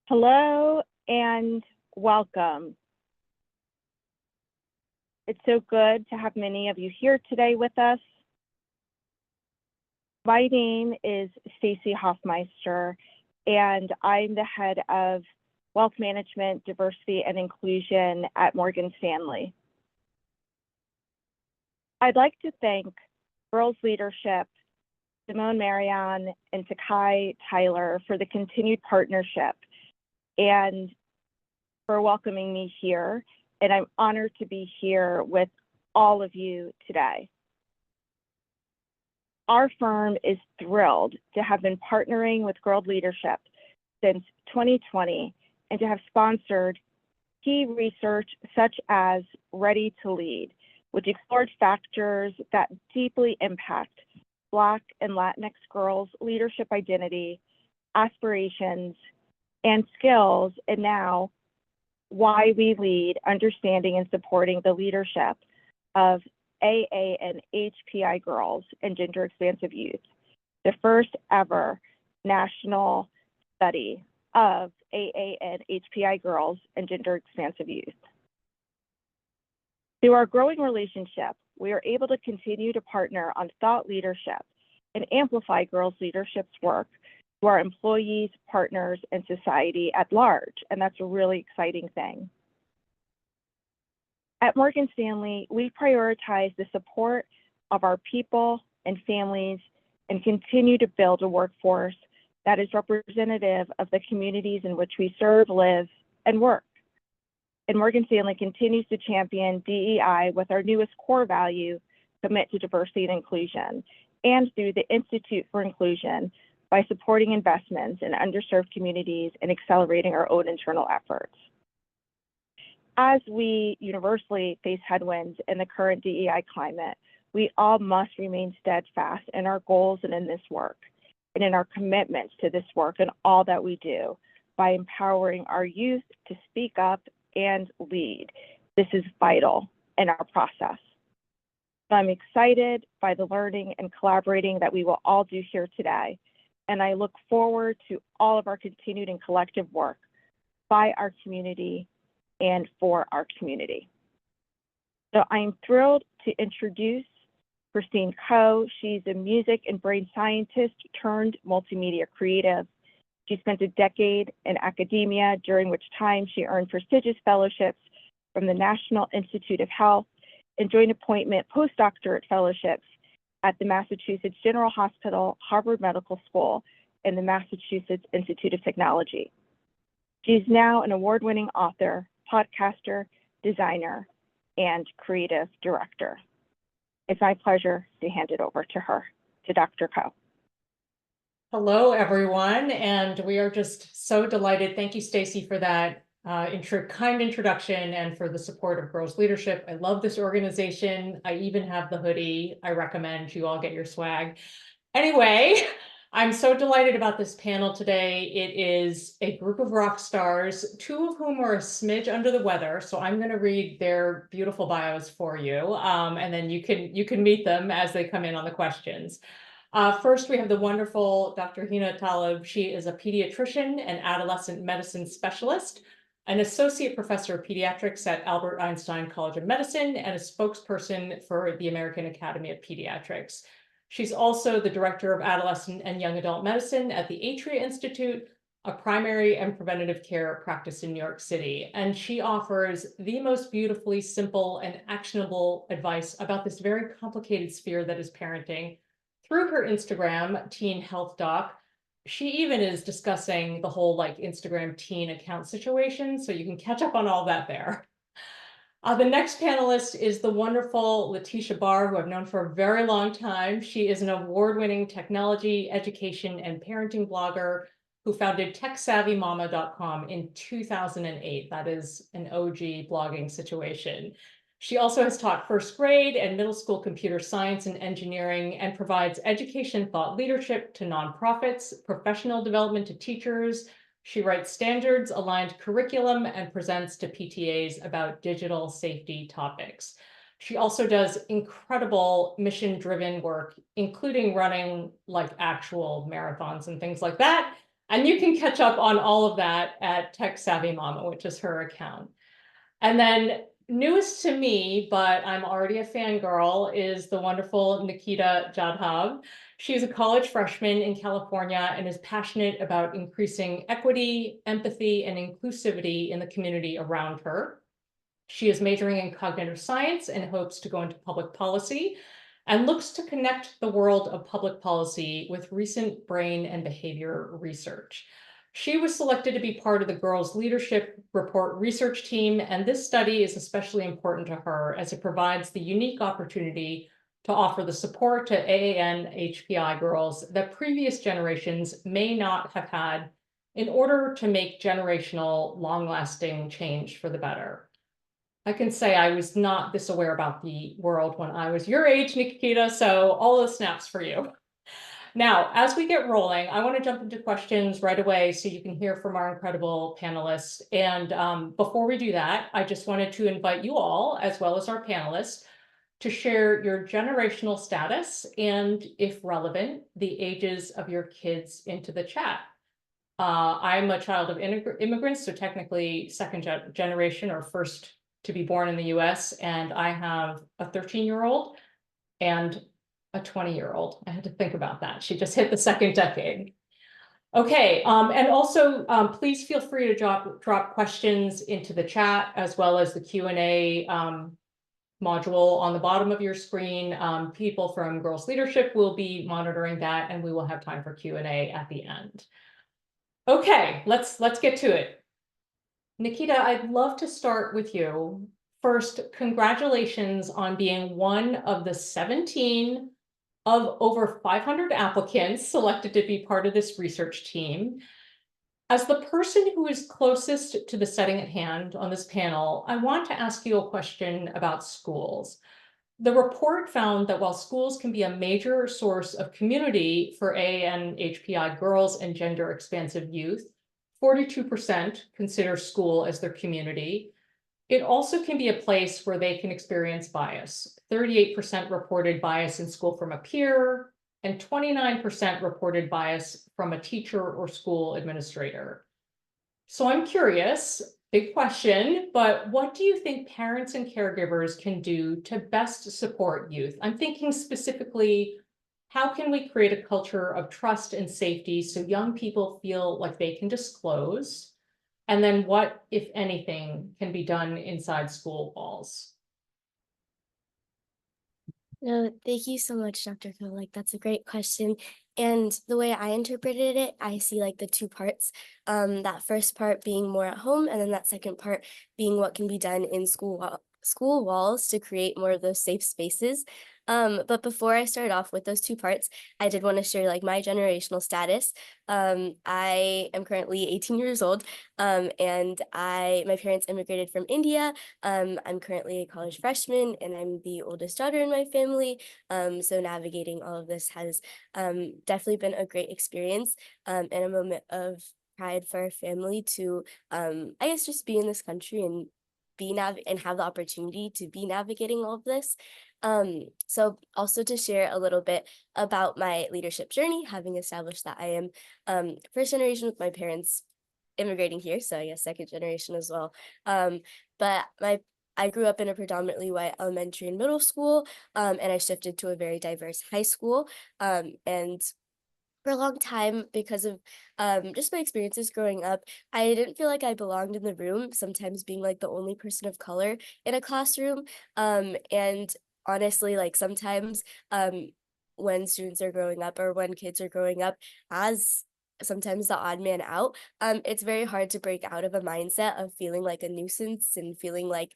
Hello and welcome. It's so good to have many of you here today with us. My name is Stacie Hoffmeister, and I'm the head of Wealth Management, Diversity, and Inclusion at Morgan Stanley. I'd like to thank Girls Leadership, Simone Marion, and Takai Tyler for the continued partnership and for welcoming me here. And I'm honored to be here with all of you today. Our firm is thrilled to have been partnering with Girl Leadership since 2020 and to have sponsored key research such as Ready to Lead, which explored factors that deeply impact Black and Latinx girls' leadership identity, aspirations, and skills, and now why we lead, understanding and supporting the leadership of AANHPI girls and gender-expansive youth, the first ever national study of AANHPI girls and gender-expansive youth. Through our growing relationship, we are able to continue to partner on thought leadership and amplify girls' leadership's work to our employees, partners, and society at large, and that's a really exciting thing. At Morgan Stanley, we prioritize the support of our people and families and continue to build a workforce that is representative of the communities in which we serve, live, and work. And Morgan Stanley continues to champion DEI with our newest core value, commit to diversity and inclusion, and through the Institute for Inclusion by supporting investments in underserved communities and accelerating our own internal efforts. As we universally face headwinds in the current DEI climate, we all must remain steadfast in our goals and in this work, and in our commitments to this work and all that we do by empowering our youth to speak up and lead. This is vital in our process. So I'm excited by the learning and collaborating that we will all do here today, and I look forward to all of our continued and collective work by our community and for our community. So I'm thrilled to introduce Christine Coe. She's a music and brain scientist turned multimedia creative. She spent a decade in academia, during which time she earned prestigious fellowships from the National Institute of Health and joint appointment postdoctorate fellowships at the Massachusetts General Hospital, Harvard Medical School, and the Massachusetts Institute of Technology. She's now an award-winning author, podcaster, designer, and creative director. It's my pleasure to hand it over to her, to Dr. Coe. Hello, everyone, and we are just so delighted. Thank you, Stacie, for that kind introduction and for the support of Girls Leadership. I love this organization. I even have the hoodie. I recommend you all get your swag. Anyway, I'm so delighted about this panel today. It is a group of rock stars, two of whom are a smidge under the weather. So I'm going to read their beautiful bios for you, and then you can meet them as they come in on the questions. First, we have the wonderful Dr. Hina Talib. She is a pediatrician and adolescent medicine specialist, an associate professor of pediatrics at Albert Einstein College of Medicine, and a spokesperson for the American Academy of Pediatrics. She's also the director of adolescent and young adult medicine at the Atria Institute, a primary and preventative care practice in New York City. And she offers the most beautifully simple and actionable advice about this very complicated sphere that is parenting through her Instagram, Teen Health Doc. She even is discussing the whole Instagram teen account situation, so you can catch up on all that there. The next panelist is the wonderful Leticia Barr, who I've known for a very long time. She is an award-winning technology, education, and parenting blogger who founded TechSavvyMama.com in 2008. That is an OG blogging situation. She also has taught first grade and middle school computer science and engineering and provides education thought leadership to nonprofits, professional development to teachers. She writes standards-aligned curriculum and presents to PTAs about digital safety topics. She also does incredible mission-driven work, including running actual marathons and things like that. And you can catch up on all of that at Tech Savvy Mama, which is her account. And then newest to me, but I'm already a fangirl, is the wonderful Nikita Jadhav. She's a college freshman in California and is passionate about increasing equity, empathy, and inclusivity in the community around her. She is majoring in cognitive science and hopes to go into public policy and looks to connect the world of public policy with recent brain and behavior research. She was selected to be part of the Girls Leadership Report research team, and this study is especially important to her as it provides the unique opportunity to offer the support to AANHPI girls that previous generations may not have had in order to make generational, long-lasting change for the better. I can say I was not this aware about the world when I was your age, Nikita, so all the snaps for you. Now, as we get rolling, I want to jump into questions right away so you can hear from our incredible panelists. And before we do that, I just wanted to invite you all, as well as our panelists, to share your generational status and, if relevant, the ages of your kids into the chat. I'm a child of immigrants, so technically second generation or first to be born in the US, and I have a 13-year-old and a 20-year-old. I had to think about that. She just hit the second decade. Okay, and also please feel free to drop questions into the chat as well as the Q&A module on the bottom of your screen. People from Girls Leadership will be monitoring that, and we will have time for Q&A at the end. Okay, let's get to it. Nikita, I'd love to start with you. First, congratulations on being one of the 17 of over 500 applicants selected to be part of this research team. As the person who is closest to the setting at hand on this panel, I want to ask you a question about schools. The report found that while schools can be a major source of community for AANHPI girls and gender-expansive youth, 42% consider school as their community. It also can be a place where they can experience bias. 38% reported bias in school from a peer, and 29% reported bias from a teacher or school administrator. So I'm curious, big question, but what do you think parents and caregivers can do to best support youth? I'm thinking specifically, how can we create a culture of trust and safety so young people feel like they can disclose? And then what, if anything, can be done inside school walls? No, thank you so much, Dr. Goel. Like, that's a great question. And the way I interpreted it, I see like the two parts. That first part being more at home, and then that second part being what can be done in school walls to create more of those safe spaces. But before I start off with those two parts, I did want to share like my generational status. I am currently 18 years old, and my parents immigrated from India. I'm currently a college freshman, and I'm the oldest daughter in my family. So navigating all of this has definitely been a great experience, and a moment of pride for our family to, I guess, just be in this country and and have the opportunity to be navigating all of this. So also to share a little bit about my leadership journey, having established that I am first generation with my parents immigrating here, so I guess second generation as well. But I grew up in a predominantly white elementary and middle school, and I shifted to a very diverse high school. And for a long time, because of just my experiences growing up, I didn't feel like I belonged in the room, sometimes being like the only person of color in a classroom. And honestly, like sometimes when students are growing up or when kids are growing up as sometimes the odd man out, it's very hard to break out of a mindset of feeling like a nuisance and feeling like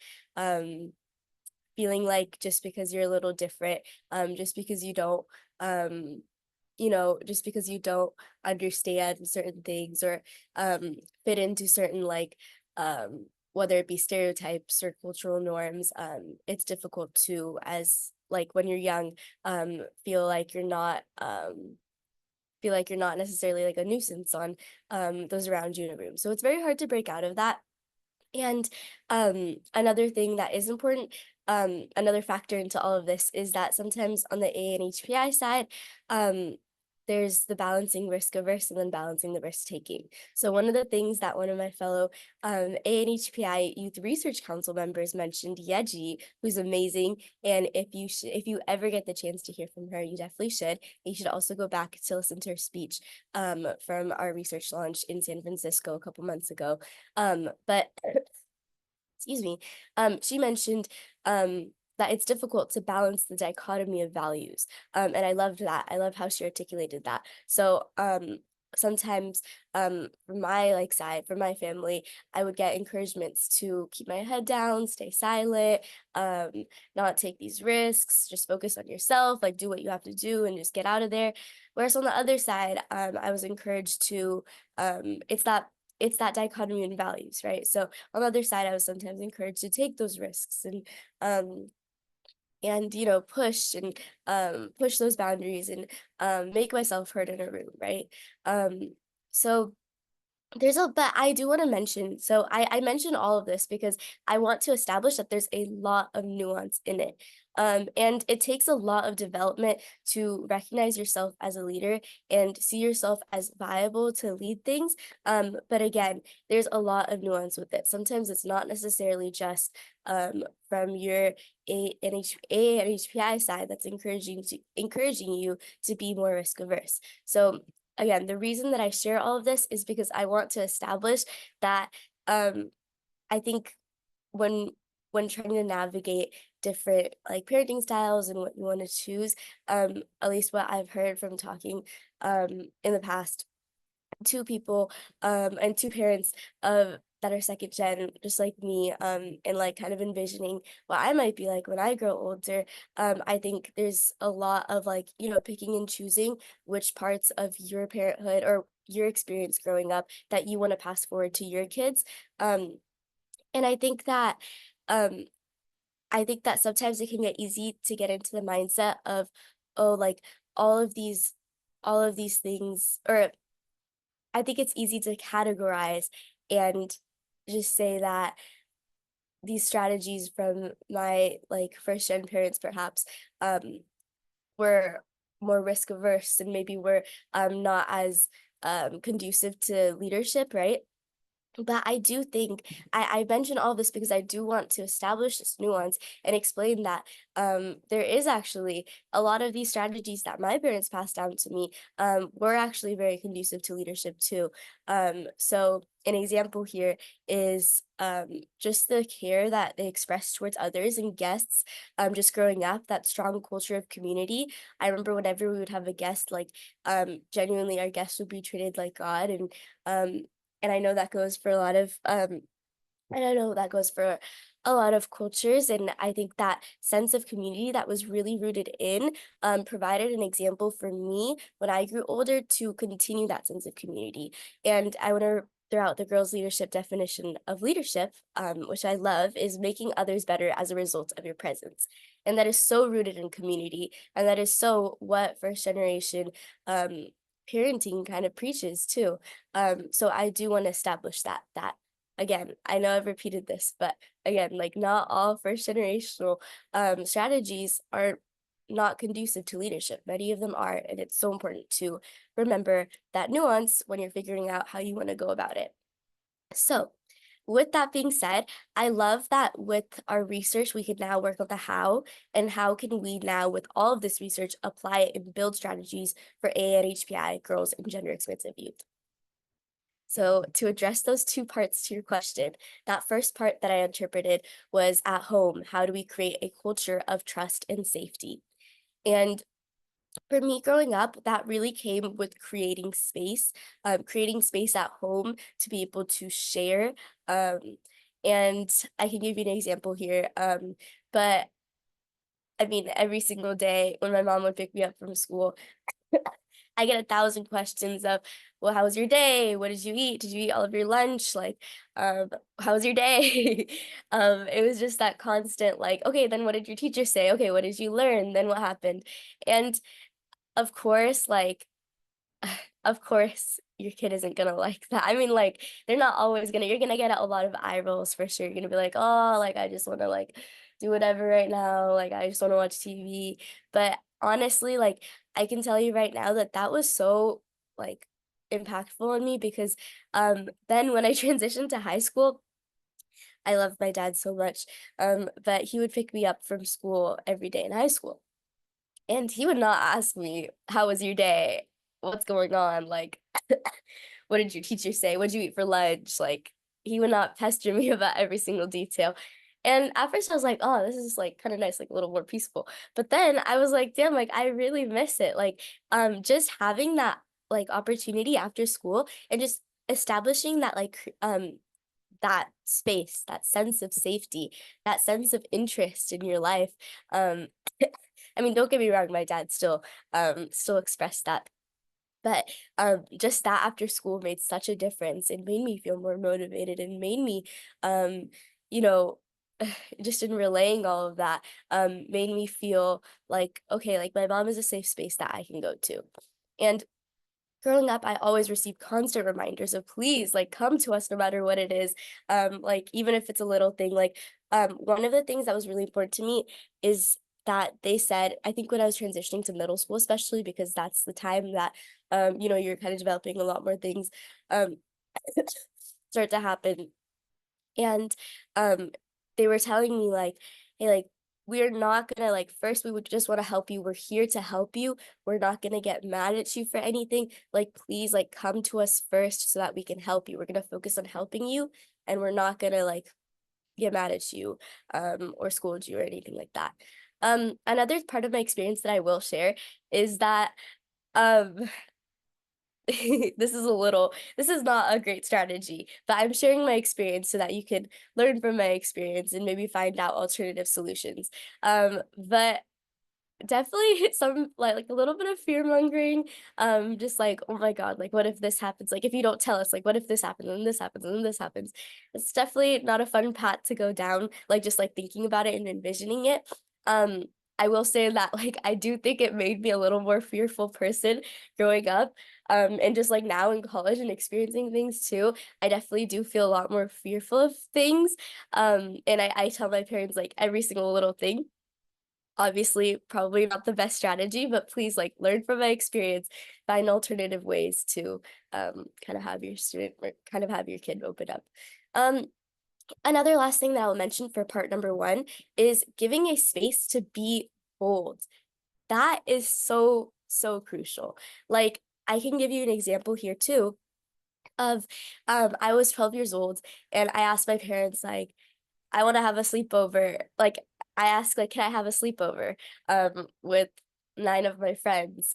just because you're a little different, just because you don't just because you don't understand certain things or fit into certain like whether it be stereotypes or cultural norms, it's difficult to, as like when you're young, feel like you're not necessarily like a nuisance on those around you in a room. So it's very hard to break out of that. And another thing that is important, another factor into all of this is that sometimes on the AANHPI side, there's the balancing risk averse and then balancing the risk taking. So one of the things that one of my fellow AANHPI Youth Research Council members mentioned, Yeji, who's amazing. And if you ever get the chance to hear from her, you definitely should. You should also go back to listen to her speech from our research launch in San Francisco a couple months ago. But excuse me, she mentioned that it's difficult to balance the dichotomy of values. And I loved that. I love how she articulated that. So sometimes from my side, from my family, I would get encouragements to keep my head down, stay silent, not take these risks, just focus on yourself, like do what you have to do and just get out of there. Whereas on the other side, I was encouraged to, it's that dichotomy in values, right? So on the other side, I was sometimes encouraged to take those risks and push those boundaries and make myself heard in a room, right? So but I do want to mention, so I mentioned all of this because I want to establish that there's a lot of nuance in it. And it takes a lot of development to recognize yourself as a leader and see yourself as viable to lead things. But again, there's a lot of nuance with it. Sometimes it's not necessarily just from your AANHPI side that's encouraging you to be more risk averse. So again, the reason that I share all of this is because I want to establish that I think when trying to navigate different parenting styles and what you want to choose, at least what I've heard from talking in the past to people and to parents that are second gen, just like me, and kind of envisioning what I might be like when I grow older. I think there's a lot of picking and choosing which parts of your parenthood or your experience growing up that you want to pass forward to your kids. And I think that sometimes it can get easy to get into the mindset of, oh, like all of these things, or I think it's easy to categorize and just say that these strategies from my first gen parents perhaps were more risk averse and maybe were not as conducive to leadership, right? But I do think I mention all this because I do want to establish this nuance and explain that there is actually a lot of these strategies that my parents passed down to me were actually very conducive to leadership too. So an example here is just the care that they express towards others and guests. Just growing up, that strong culture of community. I remember whenever we would have a guest, genuinely our guests would be treated like God, and I know that goes for a lot of cultures. And I think that sense of community that was really rooted in provided an example for me when I grew older to continue that sense of community. And I want to throw out the girls' leadership definition of leadership, which I love, is making others better as a result of your presence. And that is so rooted in community. And that is so what first generation parenting kind of preaches too. So I do want to establish that again, I know I've repeated this, but again, not all first generational strategies are not conducive to leadership. Many of them are, and it's so important to remember that nuance when you're figuring out how you want to go about it. So with that being said, I love that with our research, we can now work on the how, and how can we now, with all of this research, apply it and build strategies for AANHPI girls and gender-expansive youth. So to address those two parts to your question, that first part that I interpreted was at home. How do we create a culture of trust and safety? And for me growing up, that really came with creating space at home to be able to share. And I can give you an example here. But I mean, every single day when my mom would pick me up from school, I get 1,000 questions of, well, how was your day? What did you eat? Did you eat all of your lunch? How was your day? It was just that constant, okay, then what did your teacher say? Okay, what did you learn? Then what happened? And of course, of course, your kid isn't gonna like that. I mean, they're not always you're gonna get a lot of eye rolls for sure. You're gonna be like, oh, I just wanna do whatever right now. I just wanna watch TV. But honestly, I can tell you right now that that was so like impactful on me because then when I transitioned to high school, I loved my dad so much. But he would pick me up from school every day in high school. And he would not ask me, "How was your day? What's going on? Like, what did your teacher say? What did you eat for lunch?" Like, he would not pester me about every single detail. And at first I was like, "Oh, this is like kind of nice, like a little more peaceful." But then I was like, "Damn, like I really miss it." Like, just having that like opportunity after school and just establishing that like that space, that sense of safety, that sense of interest in your life. Um, I mean, don't get me wrong, my dad still expressed that. But just that after school made such a difference. It made me feel more motivated and made me, um, you know, just in relaying all of that, made me feel like, okay, like my mom is a safe space that I can go to. And growing up, I always received constant reminders of please, like, come to us no matter what it is. Like, even if it's a little thing, like, one of the things that was really important to me is that they said, I think when I was transitioning to middle school, especially because that's the time that, you're kind of developing a lot more things, um, start to happen. And they were telling me like, hey, like we're not gonna like first we would just want to help you. We're here to help you. We're not gonna get mad at you for anything. Like please like come to us first so that we can help you. We're gonna focus on helping you and we're not gonna like get mad at you or scold you or anything like that. Another part of my experience that I will share is that um this is not a great strategy, but I'm sharing my experience so that you can learn from my experience and maybe find out alternative solutions. But definitely some like a little bit of fear mongering, just like, oh my God, like what if this happens? Like if you don't tell us, like what if this happens and this happens and this happens? It's definitely not a fun path to go down, like just like thinking about it and envisioning it. Um, I will say that like I do think it made me a little more fearful person growing up. And just like now in college and experiencing things too, I definitely do feel a lot more fearful of things. And I tell my parents like every single little thing. Obviously, probably not the best strategy, but please like learn from my experience, find alternative ways to kind of have your student or kind of have your kid open up. Um, Another last thing that I'll mention for part number one is giving a space to be bold. That is so, so crucial. Like I can give you an example here too of I was 12 years old and I asked my parents like I want to have a sleepover. Like I asked like, can I have a sleepover with 9 of my friends?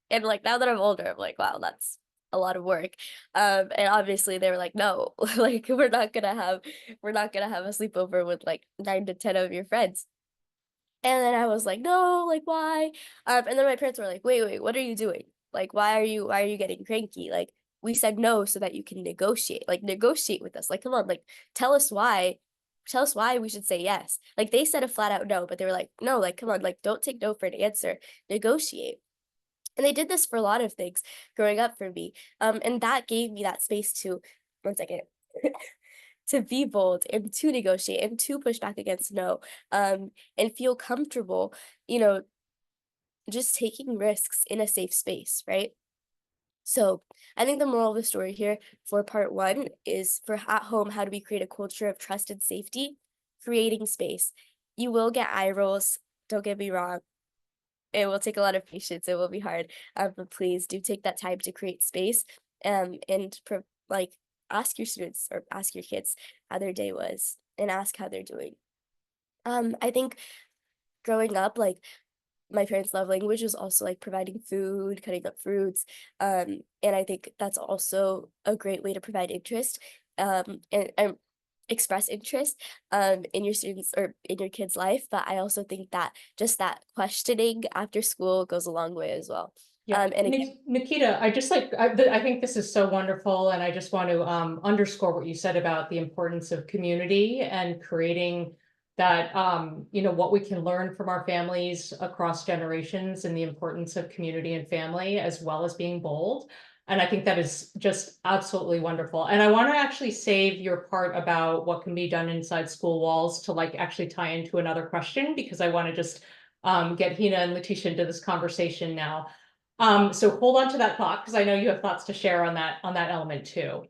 And like now that I'm older, I'm like, wow, that's a lot of work. And obviously they were like, no, like we're not gonna have a sleepover with like 9 to 10 of your friends. And then I was like, no, like why? And then my parents were like, wait, what are you doing? Like, why are you getting cranky? Like, we said no so that you can negotiate. Like, negotiate with us. Like, come on, like, tell us why. Tell us why we should say yes. Like, they said a flat out no, but they were like, no, like, come on, like, don't take no for an answer. Negotiate. And they did this for a lot of things growing up for me. And that gave me that space to, one second. To be bold and to negotiate and to push back against no, and feel comfortable, you know, just taking risks in a safe space, right? So I think the moral of the story here for part one is for at home, how do we create a culture of trust and safety? Creating space. You will get eye rolls, don't get me wrong. It will take a lot of patience, it will be hard, but please do take that time to create space and like ask your students or ask your kids how their day was and ask how they're doing. I think growing up, like my parents' love language was also like providing food, cutting up fruits. And I think that's also a great way to provide interest and express interest in your students or in your kid's life. But I also think that just that questioning after school goes a long way as well. Yeah, And again, Nikita, I think this is so wonderful, and I just want to underscore what you said about the importance of community and creating that, what we can learn from our families across generations and the importance of community and family, as well as being bold. And I think that is just absolutely wonderful. And I want to actually save your part about what can be done inside school walls to like actually tie into another question, because I want to just get Hina and Leticia into this conversation now. So hold on to that thought, because I know you have thoughts to share on that element too.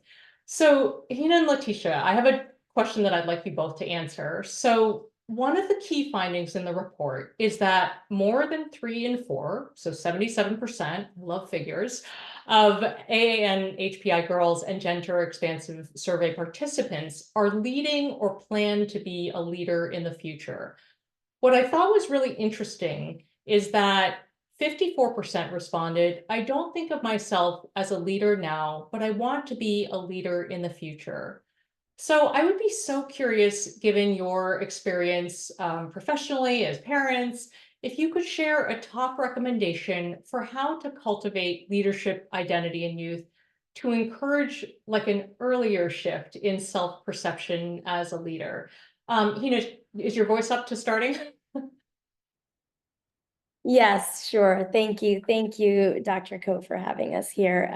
So Hina and Leticia, I have a question that I'd like you both to answer. So one of the key findings in the report is that more than 3 in 4, so 77%, love figures, of AANHPI girls and gender-expansive survey participants are leading or plan to be a leader in the future. What I thought was really interesting is that 54% responded, I don't think of myself as a leader now, but I want to be a leader in the future. So I would be so curious, given your experience professionally as parents, if you could share a top recommendation for how to cultivate leadership identity in youth to encourage like an earlier shift in self-perception as a leader. Hina, is your voice up to starting? Yes, sure. Thank you. Thank you, Dr. Ko, for having us here.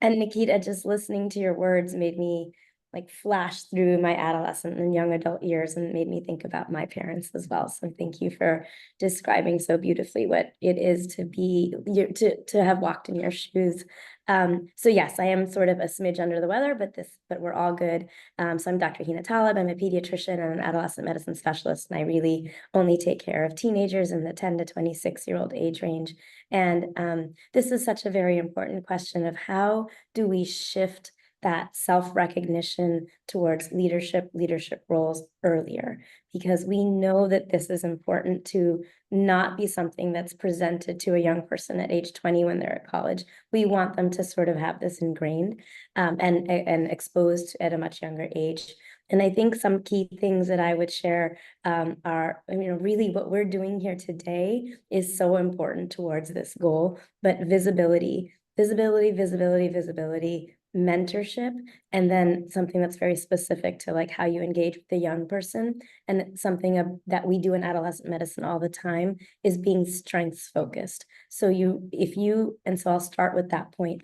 And Nikita, just listening to your words made me like flash through my adolescent and young adult years and made me think about my parents as well. So thank you for describing so beautifully what it is to be, to have walked in your shoes. So yes, I am sort of a smidge under the weather, but we're all good. So I'm Dr. Hina Talib. I'm a pediatrician and an adolescent medicine specialist, and I really only take care of teenagers in the 10 to 26-year-old age range. And this is such a very important question of how do we shift that self-recognition towards leadership roles earlier, because we know that this is important to not be something that's presented to a young person at age 20 when they're at college. We want them to sort of have this ingrained and exposed at a much younger age. And I think some key things that I would share are, really what we're doing here today is so important towards this goal, but visibility, mentorship, and then something that's very specific to like how you engage with the young person. And something that we do in adolescent medicine all the time is being strengths focused. So I'll start with that point.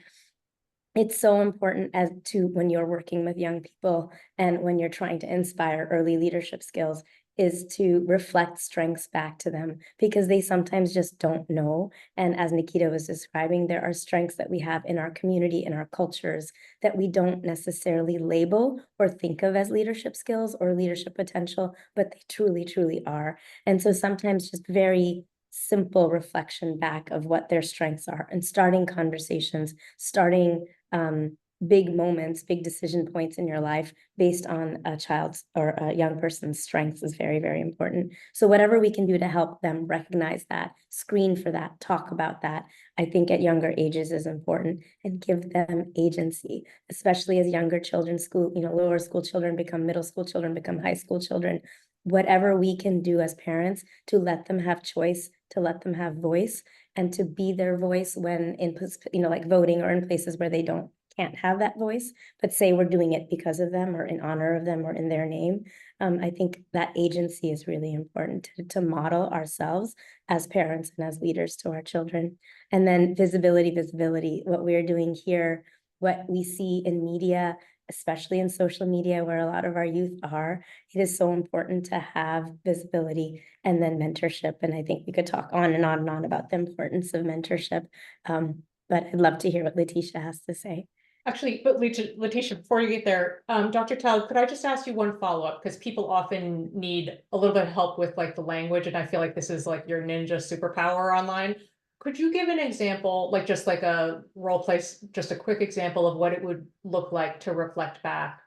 It's so important as to when you're working with young people and when you're trying to inspire early leadership skills is to reflect strengths back to them, because they sometimes just don't know. And as Nikita was describing, there are strengths that we have in our community, in our cultures, that we don't necessarily label or think of as leadership skills or leadership potential, but they truly, truly are. And so sometimes just very simple reflection back of what their strengths are and starting conversations, starting big moments, big decision points in your life based on a child's or a young person's strengths is very, very important. So whatever we can do to help them recognize that, screen for that, talk about that, I think at younger ages is important, and give them agency, especially as younger children, lower school children become middle school children, become high school children. Whatever we can do as parents to let them have choice, to let them have voice, and to be their voice when in, like voting or in places where they can't have that voice, but say we're doing it because of them or in honor of them or in their name. I think that agency is really important to model ourselves as parents and as leaders to our children. And then visibility, what we're doing here, what we see in media, especially in social media where a lot of our youth are, it is so important to have visibility and then mentorship. And I think we could talk on and on and on about the importance of mentorship. But I'd love to hear what Leticia has to say. Actually, but Leticia, before you get there, Dr. Talib, could I just ask you one follow-up? Because people often need a little bit of help with like the language, and I feel like this is like your ninja superpower online. Could you give an example, like just like a role play, just a quick example of what it would look like to reflect back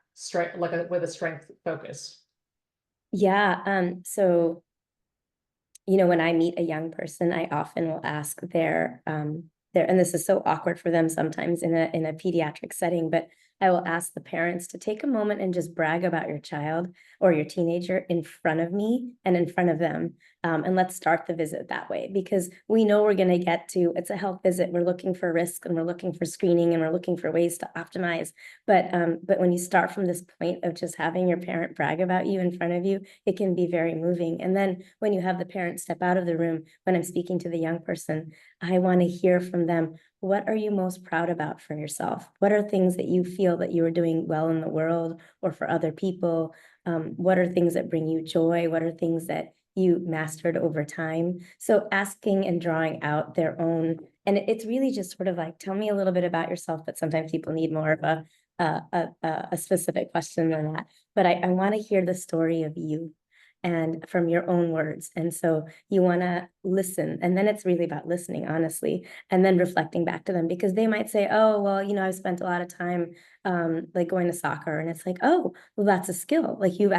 with a strength focus? Yeah, so when I meet a young person, I often will ask and this is so awkward for them sometimes in a pediatric setting, but I will ask the parents to take a moment and just brag about your child or your teenager in front of me and in front of them. And let's start the visit that way, because we know we're going to it's a health visit. We're looking for risk and we're looking for screening and we're looking for ways to optimize. But when you start from this point of just having your parent brag about you in front of you, it can be very moving. And then when you have the parent step out of the room, when I'm speaking to the young person, I want to hear from them. What are you most proud about for yourself? What are things that you feel that you are doing well in the world or for other people? What are things that bring you joy? What are things that you mastered over time. So asking and drawing out their own, and it's really just sort of like, tell me a little bit about yourself, but sometimes people need more of a specific question than that. But I want to hear the story of you and from your own words. And so you want to listen. And then it's really about listening, honestly, and then reflecting back to them, because they might say, oh, well, you know, I've spent a lot of time like going to soccer. And it's like, oh, well, that's a skill. Like you've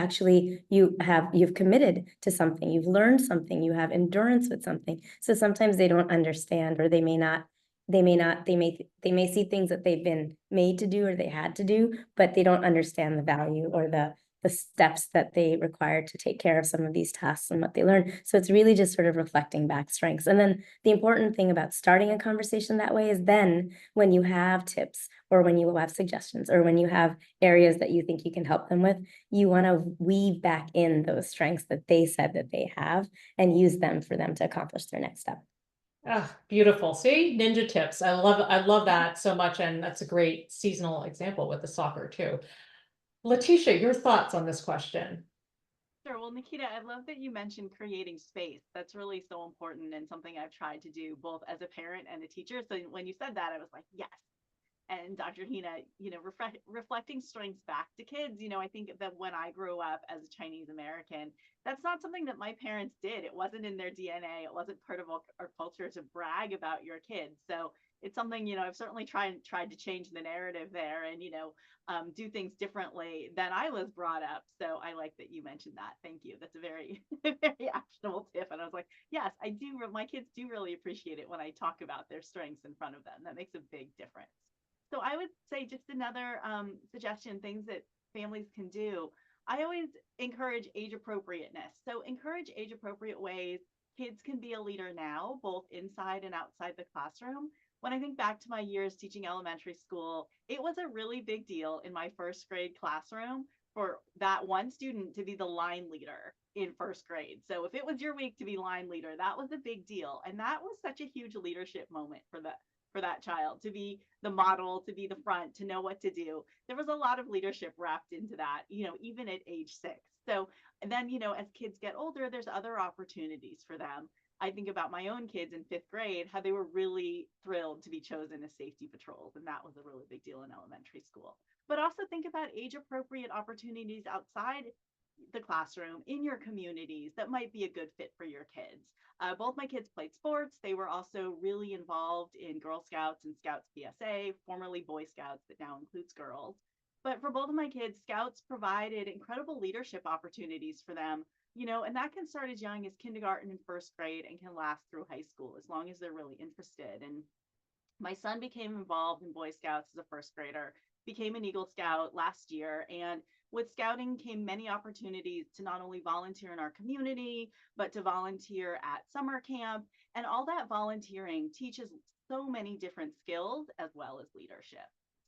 committed to something, you've learned something, you have endurance with something. So sometimes they don't understand, or they may see things that they've been made to do or they had to do, but they don't understand the value or the steps that they require to take care of some of these tasks and what they learn. So it's really just sort of reflecting back strengths. And then the important thing about starting a conversation that way is then when you have tips, or when you have suggestions, or when you have areas that you think you can help them with, you want to weave back in those strengths that they said that they have and use them for them to accomplish their next step. Ah, beautiful. See, ninja tips. I love that so much. And that's a great seasonal example with the soccer too. Leticia, your thoughts on this question? Sure. Well, Nikita, I love that you mentioned creating space. That's really so important and something I've tried to do both as a parent and a teacher. So when you said that, I was like, yes. And Dr. Hina, reflecting strengths back to kids, I think that when I grew up as a Chinese American, that's not something that my parents did. It wasn't in their DNA. It wasn't part of our culture to brag about your kids. So it's something, I've certainly tried to change the narrative there and, do things differently than I was brought up. So I like that you mentioned that. Thank you. That's a very, very actionable tip. And I was like, yes, I do. My kids do really appreciate it when I talk about their strengths in front of them. That makes a big difference. So I would say just another suggestion, things that families can do. I always encourage age appropriateness. So encourage age appropriate ways kids can be a leader now, both inside and outside the classroom. When I think back to my years teaching elementary school, it was a really big deal in my first grade classroom for that one student to be the line leader in first grade. So if it was your week to be line leader, that was a big deal. And that was such a huge leadership moment for that child, to be the model, to be the front, to know what to do. There was a lot of leadership wrapped into that, even at age 6. So, and then, as kids get older, there's other opportunities for them. I think about my own kids in 5th grade, how they were really thrilled to be chosen as safety patrols. And that was a really big deal in elementary school. But also think about age appropriate opportunities outside the classroom in your communities that might be a good fit for your kids. Both my kids played sports. They were also really involved in Girl Scouts and Scouts PSA, formerly Boy Scouts, but now includes girls. But for both of my kids, Scouts provided incredible leadership opportunities for them, and that can start as young as kindergarten and first grade and can last through high school as long as they're really interested. And my son became involved in Boy Scouts as a first grader, became an Eagle Scout last year, and with scouting came many opportunities to not only volunteer in our community, but to volunteer at summer camp. And all that volunteering teaches so many different skills as well as leadership.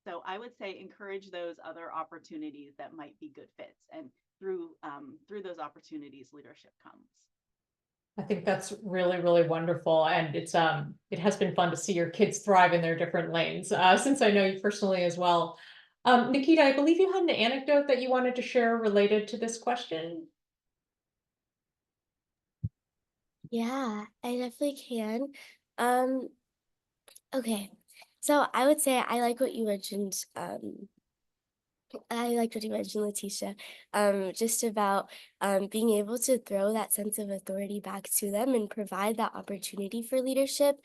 So I would say encourage those other opportunities that might be good fits. And through those opportunities, leadership comes. I think that's really, really wonderful. And it has been fun to see your kids thrive in their different lanes, since I know you personally as well. Nikita, I believe you had an anecdote that you wanted to share related to this question. Yeah, I definitely can. Okay, so I would say I like what you mentioned. I liked what you mentioned, Leticia, just about being able to throw that sense of authority back to them and provide that opportunity for leadership.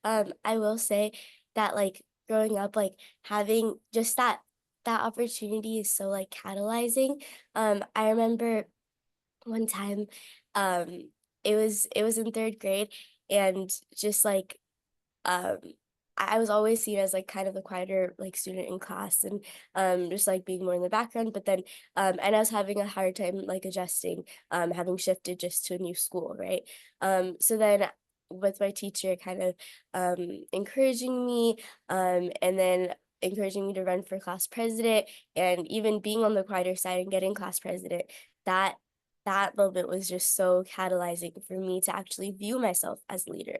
I will say that like growing up, like having just that opportunity is so like catalyzing. I remember one time, it was in 3rd grade, and just like um I was always seen as like kind of the quieter like student in class, and just like being more in the background, but then and I was having a hard time like adjusting, having shifted just to a new school, right? So then with my teacher kind of encouraging me, and then encouraging me to run for class president, and even being on the quieter side and getting class president, that moment was just so catalyzing for me to actually view myself as a leader.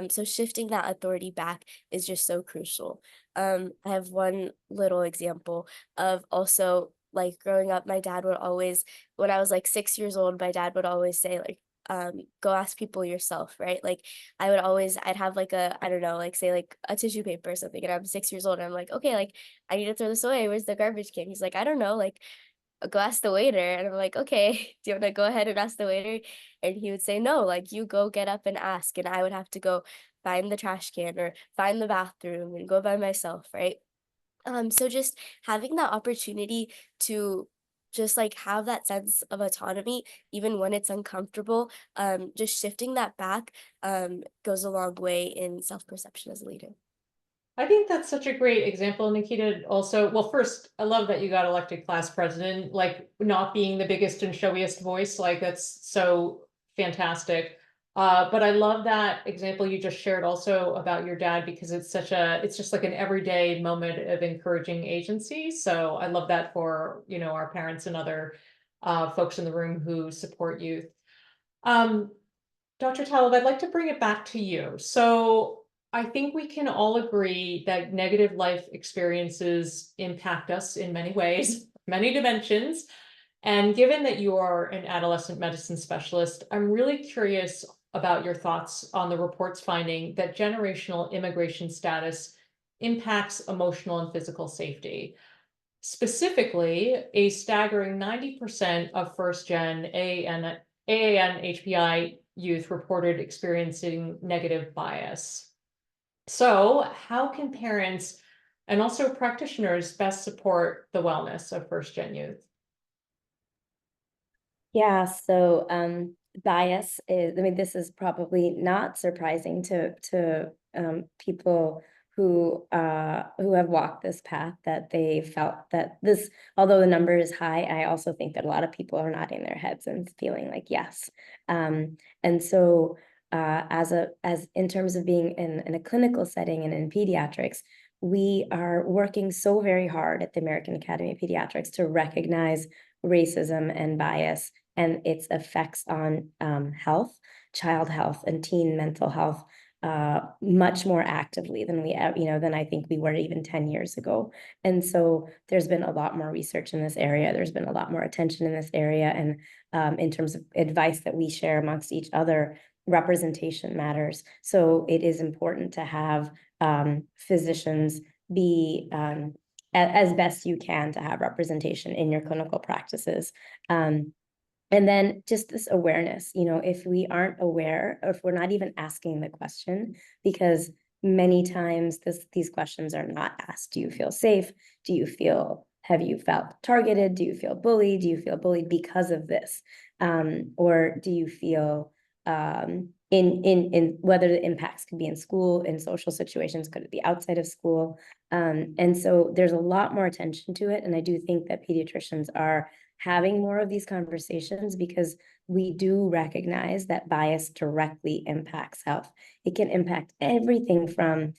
So shifting that authority back is just so crucial. I have one little example of also like growing up, my dad would always, when I was like 6 years old, my dad would always say like, go ask people yourself, right? Like I'd have like I don't know, like say like a tissue paper or something, and I'm 6 years old, and I'm like, okay, like I need to throw this away. Where's the garbage can? He's like, I don't know, like go ask the waiter. And I'm like, okay, do you want to go ahead and ask the waiter? And he would say, no, like you go get up and ask. And I would have to go find the trash can or find the bathroom and go by myself, right? So just having that opportunity to just like have that sense of autonomy, even when it's uncomfortable, just shifting that back goes a long way in self-perception as a leader. I think that's such a great example, Nikita. Also, well, first, I love that you got elected class president, like not being the biggest and showiest voice, like that's so fantastic. But I love that example you just shared also about your dad, because it's just like an everyday moment of encouraging agency. So I love that for, our parents and other folks in the room who support youth. Dr. Talib, I'd like to bring it back to you. So I think we can all agree that negative life experiences impact us in many ways, many dimensions. And given that you are an adolescent medicine specialist, I'm really curious about your thoughts on the report's finding that generational immigration status impacts emotional and physical safety. Specifically, a staggering 90% of first-gen AANHPI youth reported experiencing negative bias. So how can parents and also practitioners best support the wellness of first-gen youth? Yeah, so bias is, I mean, this is probably not surprising to people who have walked this path, that they felt that this, although the number is high, I also think that a lot of people are nodding their heads and feeling like yes. And so as in terms of being in a clinical setting and in pediatrics, we are working so very hard at the American Academy of Pediatrics to recognize racism and bias and its effects on health, child health, and teen mental health much more actively than than I think we were even 10 years ago. And so there's been a lot more research in this area. There's been a lot more attention in this area. And in terms of advice that we share amongst each other, representation matters. So it is important to have physicians be as best you can to have representation in your clinical practices. And then just this awareness, if we aren't aware, or if we're not even asking the question, because many times these questions are not asked. Do you feel safe? Have you felt targeted? Do you feel bullied? Do you feel bullied because of this? Or do you feel in whether the impacts could be in school, in social situations, could it be outside of school? And so there's a lot more attention to it. And I do think that pediatricians are having more of these conversations, because we do recognize that bias directly impacts health. It can impact everything from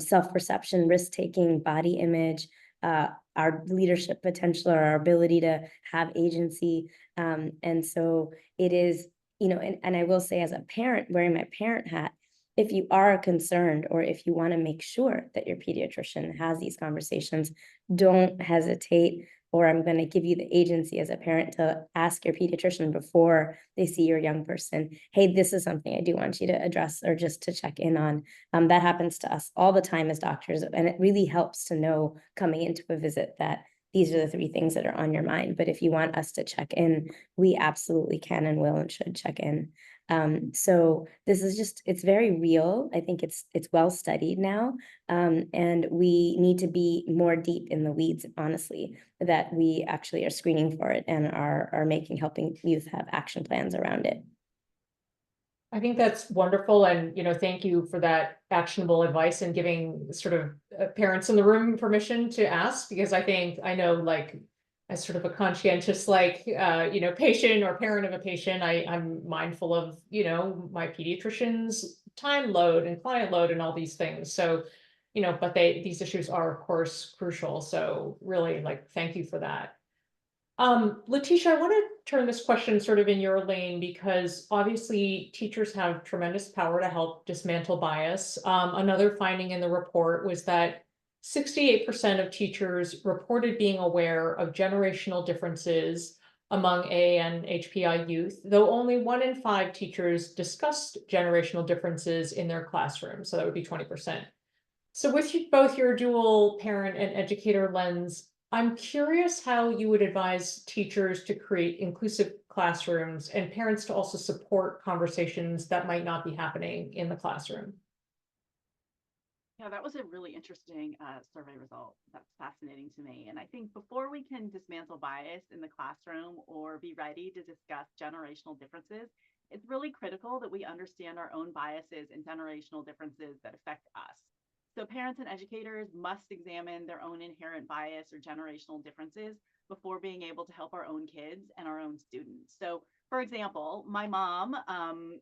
self-perception, risk-taking, body image, our leadership potential, or our ability to have agency. And so it is, and I will say, as a parent, wearing my parent hat, if you are concerned, or if you want to make sure that your pediatrician has these conversations, don't hesitate. Or I'm going to give you the agency as a parent to ask your pediatrician before they see your young person, hey, this is something I do want you to address, or just to check in on. That happens to us all the time as doctors. And it really helps to know coming into a visit that these are the 3 things that are on your mind. But if you want us to check in, we absolutely can and will and should check in. So this is just, it's very real. I think it's well studied now. And we need to be more deep in the weeds, honestly, that we actually are screening for it and are helping youth have action plans around it. I think that's wonderful. And, thank you for that actionable advice and giving sort of parents in the room permission to ask, because I know, like, as sort of a conscientious, patient or parent of a patient, I'm mindful of, my pediatrician's time load and client load and all these things. So, but these issues are, of course, crucial. So really, thank you for that. Leticia, I want to turn this question sort of in your lane, because obviously teachers have tremendous power to help dismantle bias. Another finding in the report was that 68% of teachers reported being aware of generational differences among AANHPI youth, though only 1 in 5 teachers discussed generational differences in their classroom. So that would be 20%. So with both your dual parent and educator lens, I'm curious how you would advise teachers to create inclusive classrooms and parents to also support conversations that might not be happening in the classroom. Yeah, that was a really interesting survey result. That's fascinating to me. And I think before we can dismantle bias in the classroom or be ready to discuss generational differences, it's really critical that we understand our own biases and generational differences that affect us. So parents and educators must examine their own inherent bias or generational differences before being able to help our own kids and our own students. So for example, my mom,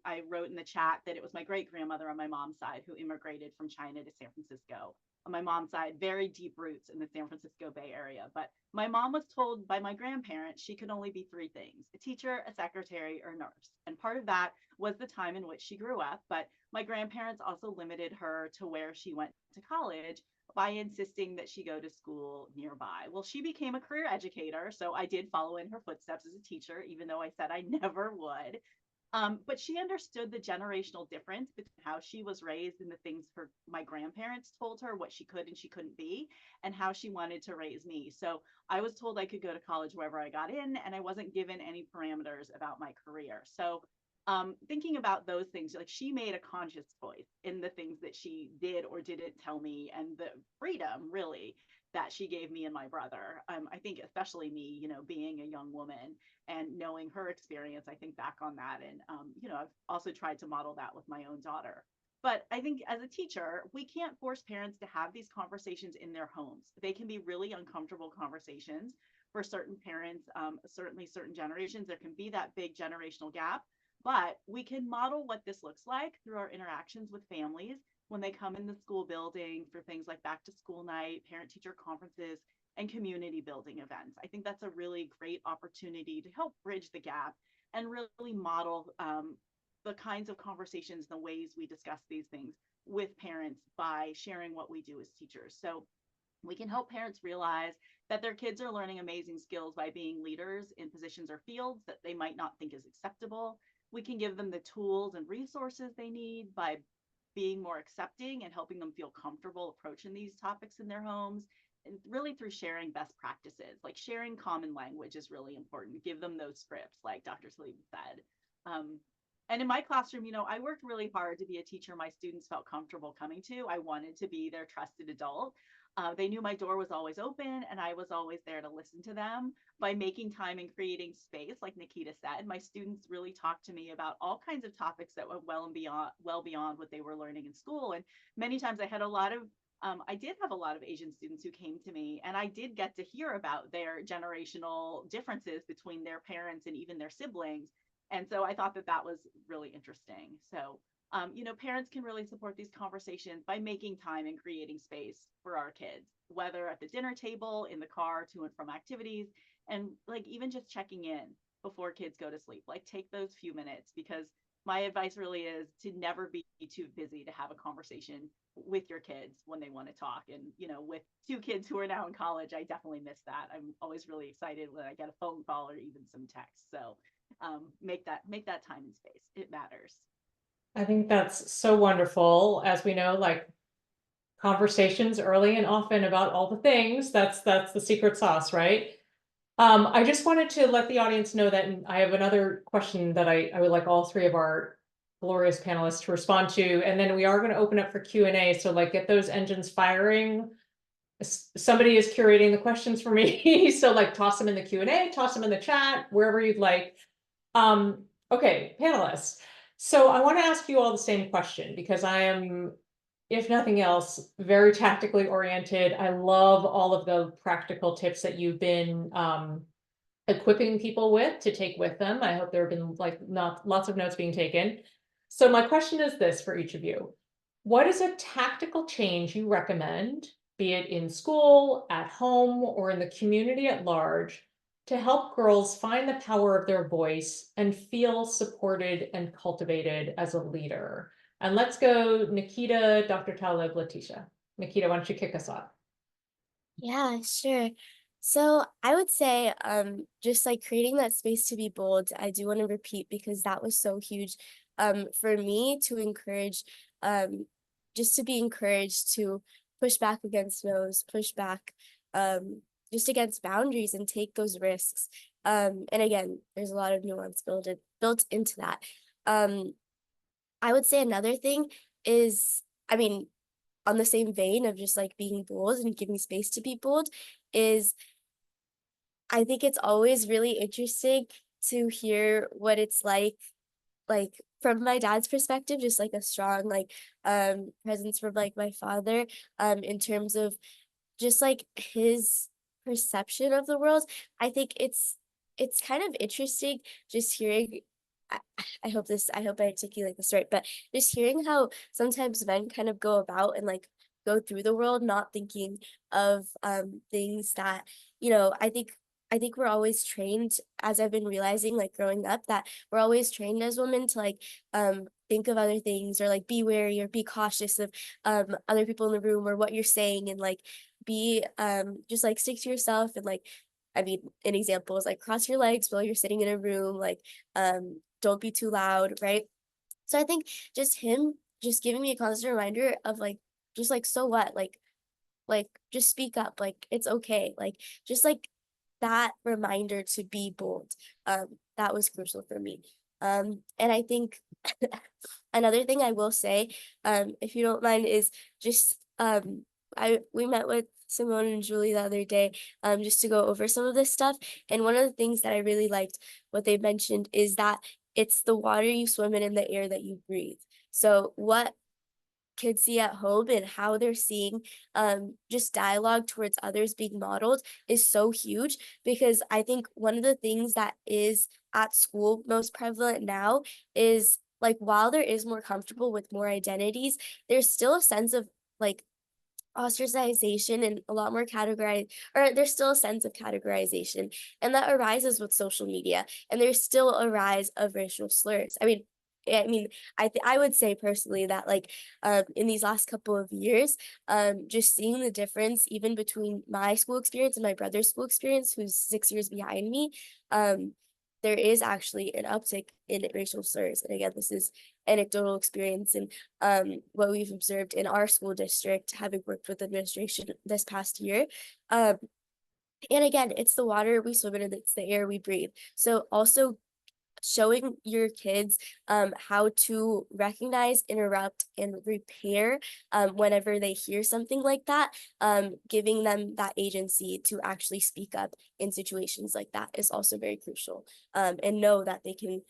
I wrote in the chat that it was my great grandmother on my mom's side who immigrated from China to San Francisco. On my mom's side, very deep roots in the San Francisco Bay Area. But my mom was told by my grandparents she could only be 3 things: a teacher, a secretary, or a nurse. And part of that was the time in which she grew up. But my grandparents also limited her to where she went to college by insisting that she go to school nearby. Well, she became a career educator, so I did follow in her footsteps as a teacher, even though I said I never would. But she understood the generational difference between how she was raised and the things my grandparents told her what she could and she couldn't be, and how she wanted to raise me. So I was told I could go to college wherever I got in, and I wasn't given any parameters about my career. So thinking about those things, like she made a conscious choice in the things that she did or didn't tell me, and the freedom really that she gave me and my brother. I think especially me, being a young woman and knowing her experience, I think back on that. And, I've also tried to model that with my own daughter. But I think as a teacher, we can't force parents to have these conversations in their homes. They can be really uncomfortable conversations for certain parents, certainly certain generations. There can be that big generational gap. But we can model what this looks like through our interactions with families when they come in the school building for things like back to school night, parent teacher conferences, and community building events. I think that's a really great opportunity to help bridge the gap and really model the kinds of conversations, the ways we discuss these things with parents by sharing what we do as teachers. So we can help parents realize that their kids are learning amazing skills by being leaders in positions or fields that they might not think is acceptable. We can give them the tools and resources they need by being more accepting and helping them feel comfortable approaching these topics in their homes, and really through sharing best practices. Like sharing common language is really important. Give them those scripts, like Dr. Talib said. And in my classroom, I worked really hard to be a teacher my students felt comfortable coming to. I wanted to be their trusted adult. They knew my door was always open and I was always there to listen to them. By making time and creating space, like Nikita said, my students really talked to me about all kinds of topics that went well beyond what they were learning in school. And many times I did have a lot of Asian students who came to me, and I did get to hear about their generational differences between their parents and even their siblings. And so I thought that was really interesting. So parents can really support these conversations by making time and creating space for our kids, whether at the dinner table, in the car, to and from activities, and like even just checking in before kids go to sleep. Like take those few minutes, because my advice really is to never be too busy to have a conversation with your kids when they want to talk. And, with 2 kids who are now in college, I definitely miss that. I'm always really excited when I get a phone call or even some text. So make that time and space. It matters. I think that's so wonderful. As we know, like conversations early and often about all the things, that's the secret sauce, right? I just wanted to let the audience know that I have another question that I would like all 3 of our glorious panelists to respond to, and then we are going to open up for Q&A. So like get those engines firing. Somebody is curating the questions for me. So like toss them in the Q&A, toss them in the chat, wherever you'd like. Okay, panelists. So I want to ask you all the same question, because I am, if nothing else, very tactically oriented. I love all of the practical tips that you've been equipping people with to take with them. I hope there have been lots of notes being taken. So my question is this for each of you. What is a tactical change you recommend, be it in school, at home, or in the community at large, to help girls find the power of their voice and feel supported and cultivated as a leader? And let's go Nikita, Dr. Talib, Leticia. Nikita, why don't you kick us off? Yeah, sure. So I would say just like creating that space to be bold, I do want to repeat because that was so huge for me to encourage just to be encouraged to push back against no's, push back just against boundaries and take those risks. And again, there's a lot of nuance built into that. I would say another thing is, I mean, on the same vein of just like being bold and giving space to be bold is I think it's always really interesting to hear what it's like from my dad's perspective, just like a strong like presence from like my father in terms of just like his perception of the world. I think it's kind of interesting just hearing I, I hope I articulate this right, but just hearing how sometimes men kind of go about and like go through the world not thinking of things that, you know, I think we're always trained, as I've been realizing like growing up, that we're always trained as women to like think of other things or like be wary or be cautious of other people in the room or what you're saying and like be just like stick to yourself and like I mean an example is like cross your legs while you're sitting in a room, like don't be too loud, right? So I think just him just giving me a constant reminder of like just like so what like just speak up, like it's okay, like just like that reminder to be bold, that was crucial for me. And I think another thing I will say, if you don't mind, is just we met with Simone and Julie the other day, just to go over some of this stuff. And one of the things that I really liked what they mentioned is that it's the water you swim in and the air that you breathe. So what kids see at home and how they're seeing just dialogue towards others being modeled is so huge, because I think one of the things that is at school most prevalent now is like while there is more comfortable with more identities, there's still a sense of like ostracization and a lot more categorized, or there's still a sense of categorization, and that arises with social media, and there's still a rise of racial slurs. I mean, I would say personally that like in these last couple of years, just seeing the difference even between my school experience and my brother's school experience, who's 6 years behind me, there is actually an uptick in racial slurs. And again, this is anecdotal experience and what we've observed in our school district, having worked with administration this past year. And again, it's the water we swim in and it's the air we breathe. So also showing your kids how to recognize, interrupt, and repair whenever they hear something like that, giving them that agency to actually speak up in situations like that is also very crucial, and know that they can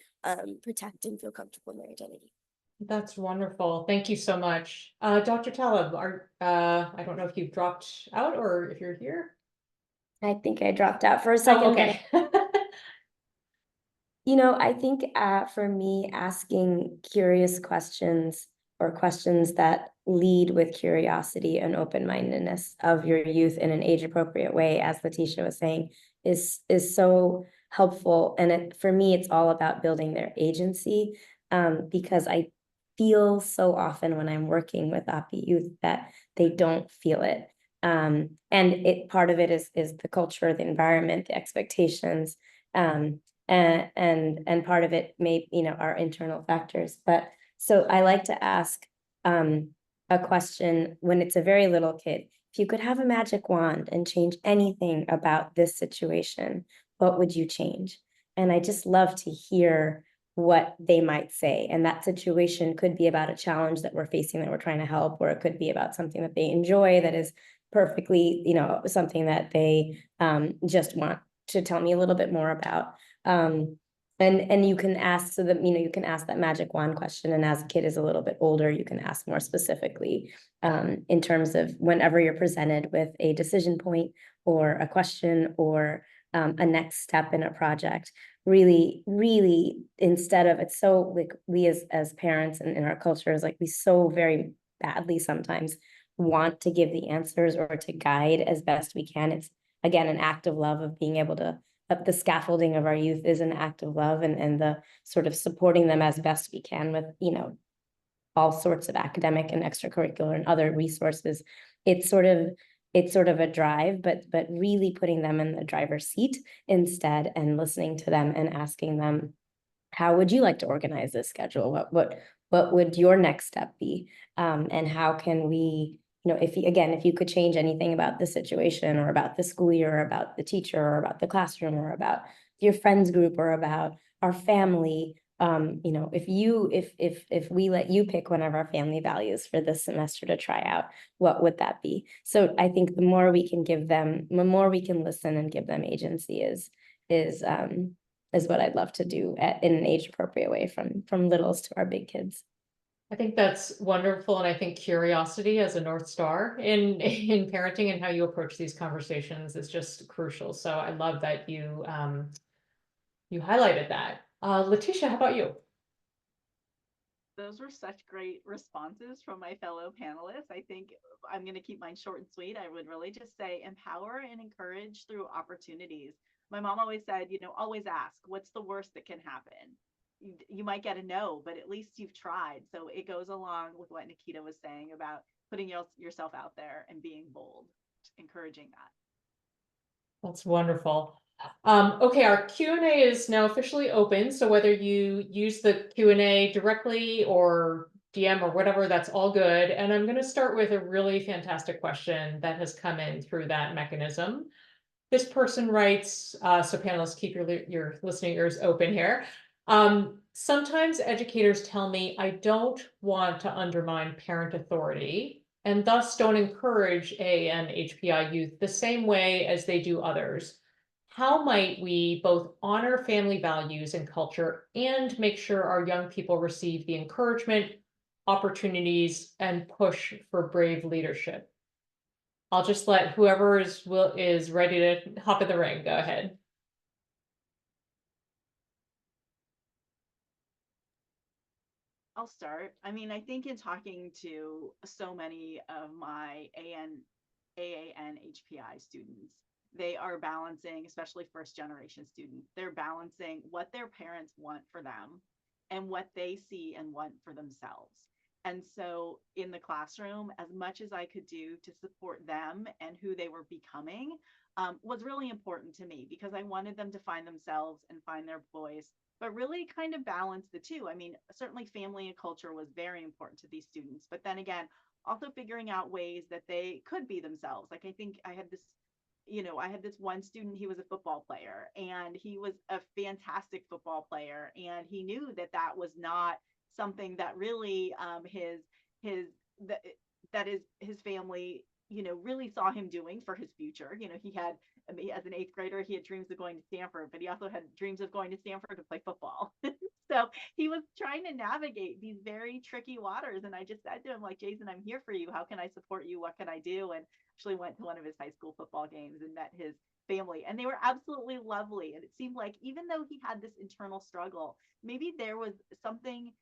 protect and feel comfortable in their identity. That's wonderful. Thank you so much. Dr. Talib, I don't know if you've dropped out or if you're here. I think I dropped out for a second. Oh, okay. You know, I think for me, asking curious questions or questions that lead with curiosity and open-mindedness of your youth in an age-appropriate way, as Leticia was saying, is so helpful. And for me, it's all about building their agency, because I feel so often when I'm working with AANHPI youth that they don't feel it. And part of it is the culture, the environment, the expectations, and part of it may, are internal factors. But so I like to ask a question when it's a very little kid. If you could have a magic wand and change anything about this situation, what would you change? And I just love to hear what they might say. And that situation could be about a challenge that we're facing that we're trying to help, or it could be about something that they enjoy that is perfectly, something that they just want to tell me a little bit more about. And you can ask, so that, you can ask that magic wand question. And as a kid is a little bit older, you can ask more specifically in terms of whenever you're presented with a decision point or a question or a next step in a project. Really, really, instead of, it's so like we as parents and in our culture is like we so very badly sometimes want to give the answers or to guide as best we can. It's again an act of love of being able to, the scaffolding of our youth is an act of love, and the sort of supporting them as best we can with all sorts of academic and extracurricular and other resources. It's sort of it's sort of a drive, but really putting them in the driver's seat instead and listening to them and asking them, how would you like to organize this schedule? What would your next step be? And how can we, if you could change anything about the situation or about the school year or about the teacher or about the classroom or about your friends group or about our family, if we let you pick one of our family values for this semester to try out, what would that be? So I think the more we can give them, the more we can listen and give them agency is what I'd love to do in an age appropriate way from littles to our big kids. I think that's wonderful. And I think curiosity as a North Star in parenting and how you approach these conversations is just crucial. So I love that you highlighted that. Leticia, how about you? Those were such great responses from my fellow panelists. I think I'm going to keep mine short and sweet. I would really just say empower and encourage through opportunities. My mom always said, always ask, what's the worst that can happen? You might get a no, but at least you've tried. So it goes along with what Nikita was saying about putting yourself out there and being bold, encouraging that. That's wonderful. Okay, our Q&A is now officially open. So whether you use the Q&A directly or DM or whatever, that's all good. And I'm going to start with a really fantastic question that has come in through that mechanism. This person writes, so panelists, keep your listening ears open here. Sometimes educators tell me I don't want to undermine parent authority and thus don't encourage AANHPI youth the same way as they do others. How might we both honor family values and culture and make sure our young people receive the encouragement, opportunities, and push for brave leadership? I'll just let whoever is ready to hop in the ring, go ahead. I'll start. I mean, I think in talking to so many of my AANHPI students, they are balancing, especially first generation students, they're balancing what their parents want for them and what they see and want for themselves. And so in the classroom, as much as I could do to support them and who they were becoming was really important to me because I wanted them to find themselves and find their voice, but really kind of balance the two. I mean, certainly family and culture was very important to these students, but then again, also figuring out ways that they could be themselves. Like I think I had this one student, he was a football player and he was a fantastic football player. And he knew that that was not something that really his family, really saw him doing for his future. He had, as an eighth grader, he had dreams of going to Stanford, but he also had dreams of going to Stanford to play football. So he was trying to navigate these very tricky waters. And I just said to him, like, Jason, I'm here for you. How can I support you? What can I do? And actually went to one of his high school football games and met his family. And they were absolutely lovely. And it seemed like even though he had this internal struggle, maybe there was something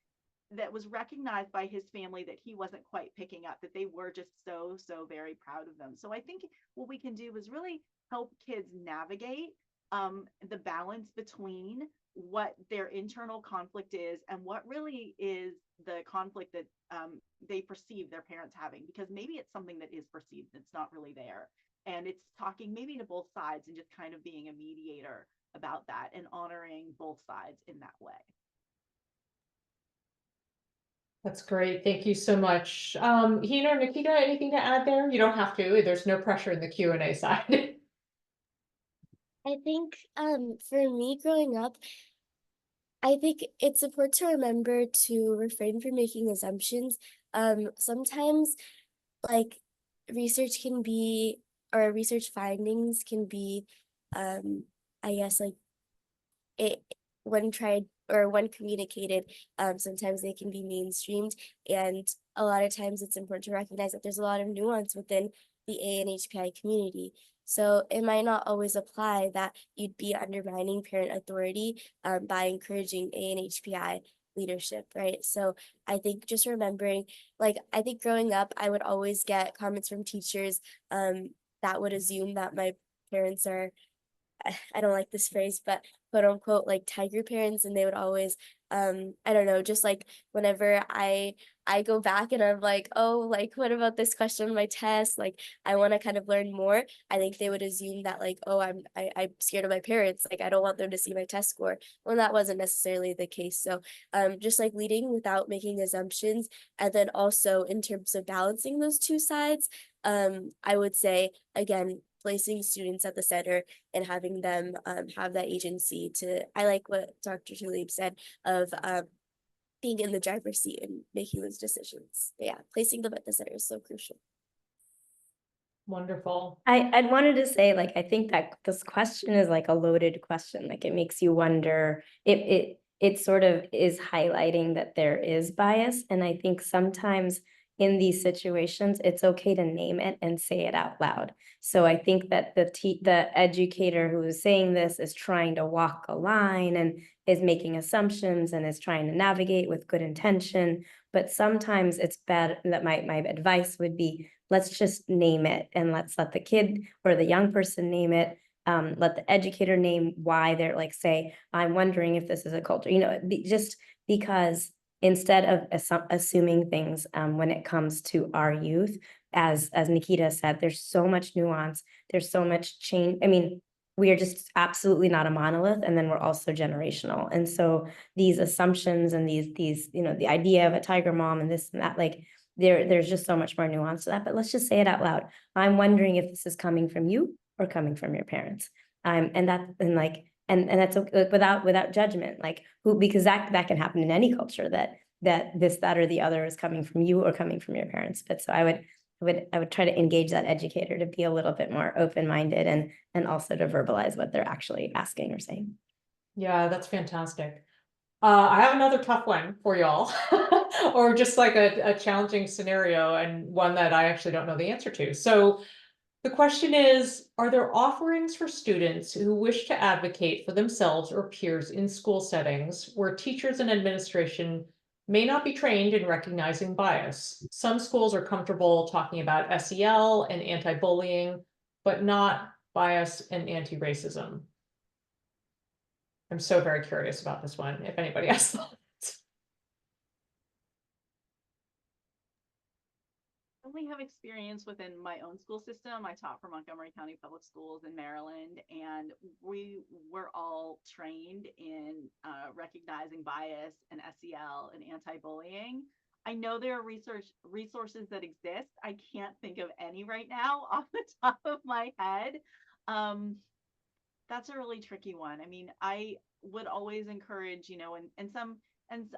that was recognized by his family that he wasn't quite picking up, that they were just so very proud of them. So I think what we can do is really help kids navigate the balance between what their internal conflict is and what really is the conflict that they perceive their parents having, because maybe it's something that is perceived that's not really there. And it's talking maybe to both sides and just kind of being a mediator about that and honoring both sides in that way. That's great. Thank you so much. Hina or Nikita, anything to add there? You don't have to. There's no pressure in the Q&A side. I think for me growing up, I think it's important to remember to refrain from making assumptions. Sometimes like research findings can be, I guess like when tried or when communicated, sometimes they can be mainstreamed. And a lot of times it's important to recognize that there's a lot of nuance within the AANHPI community. So it might not always apply that you'd be undermining parent authority by encouraging AANHPI leadership, right? So I think just remembering, like, I think growing up, I would always get comments from teachers that would assume that my parents are, I don't like this phrase, but quote unquote, like tiger parents. And they would always, I don't know, just like whenever I I go back and I'm like, oh, like, what about this question on my test? Like, I want to kind of learn more. I think they would assume that like, oh, I'm scared of my parents. Like, I don't want them to see my test score. Well, that wasn't necessarily the case. So just like leading without making assumptions. And then also in terms of balancing those two sides, I would say, again, placing students at the center and having them have that agency to, I like what Dr. Talib said of being in the driver's seat and making those decisions. But yeah, placing them at the center is so crucial. Wonderful. I'd wanted to say, like, I think that this question is like a loaded question. Like, it makes you wonder, it sort of is highlighting that there is bias. And I think sometimes in these situations, it's okay to name it and say it out loud. So I think that the educator who is saying this is trying to walk a line and is making assumptions and is trying to navigate with good intention. But sometimes it's bad that my advice would be, let's just name it and let's let the kid or the young person name it. Let the educator name why they're like, say, I'm wondering if this is a culture, just because instead of assuming things when it comes to our youth, as Nikita said, there's so much nuance, there's so much change. I mean, we are just absolutely not a monolith, and then we're also generational. And so these assumptions and these the idea of a tiger mom and this and that, like, there's just so much more nuance to that. But let's just say it out loud. I'm wondering if this is coming from you or coming from your parents. And that's okay, without judgment, like because that can happen in any culture, that this, that, or the other is coming from you or coming from your parents. But so I would try to engage that educator to be a little bit more open-minded and also to verbalize what they're actually asking or saying. Yeah, that's fantastic. I have another tough one for y'all, or just like a challenging scenario, and one that I actually don't know the answer to. So the question is, are there offerings for students who wish to advocate for themselves or peers in school settings where teachers and administration may not be trained in recognizing bias? Some schools are comfortable talking about SEL and anti-bullying, but not bias and anti-racism. I'm so very curious about this one, if anybody has thoughts. I only have experience within my own school system. I taught for Montgomery County Public Schools in Maryland, and we were all trained in recognizing bias and SEL and anti-bullying. I know there are resources that exist. I can't think of any right now off the top of my head. That's a really tricky one. I mean, I would always encourage, and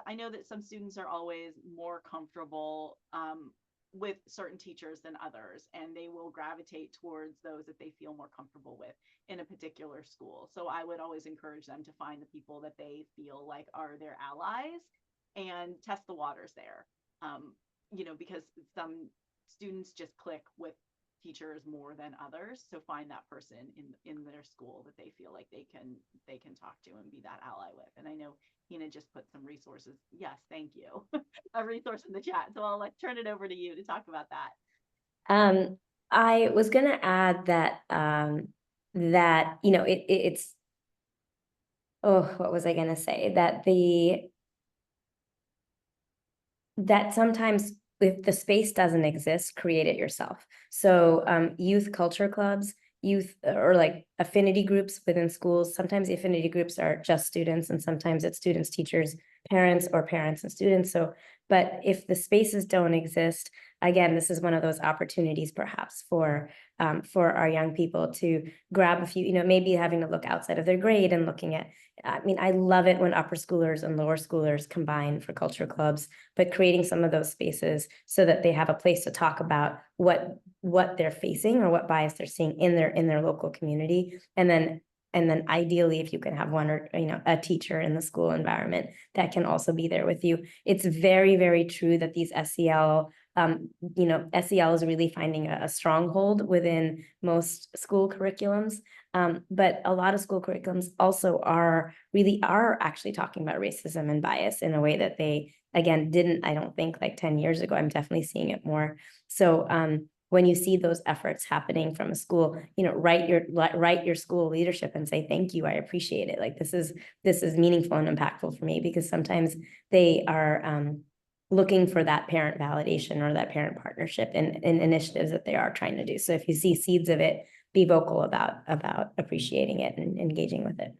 I know that some students are always more comfortable with certain teachers than others, and they will gravitate towards those that they feel more comfortable with in a particular school. So I would always encourage them to find the people that they feel like are their allies and test the waters there. Because some students just click with teachers more than others, so find that person in their school that they feel like they can talk to and be that ally with. And I know Hina just put some resources, yes, thank you, a resource in the chat, so I'll turn it over to you to talk about that. I was going to add that it's what was I going to say, that sometimes if the space doesn't exist, create it yourself. So youth culture clubs, youth or like affinity groups within schools. Sometimes the affinity groups are just students, and sometimes it's students, teachers, parents, or parents and students. So, but if the spaces don't exist, again, this is one of those opportunities perhaps for our young people to grab a few, maybe having to look outside of their grade and looking at, I mean, I love it when upper schoolers and lower schoolers combine for culture clubs, but creating some of those spaces so that they have a place to talk about what they're facing or what bias they're seeing in their local community. And then ideally, if you can have one or a teacher in the school environment that can also be there with you. It's very, very true that these SEL SEL is really finding a stronghold within most school curriculums. But a lot of school curriculums also are actually talking about racism and bias in a way that they, again, didn't, I don't think, like 10 years ago. I'm definitely seeing it more. So when you see those efforts happening from a school, write your school leadership and say, thank you, I appreciate it. Like this is meaningful and impactful for me, because sometimes they are looking for that parent validation or that parent partnership in initiatives that they are trying to do. So if you see seeds of it, be vocal about appreciating it and engaging with it.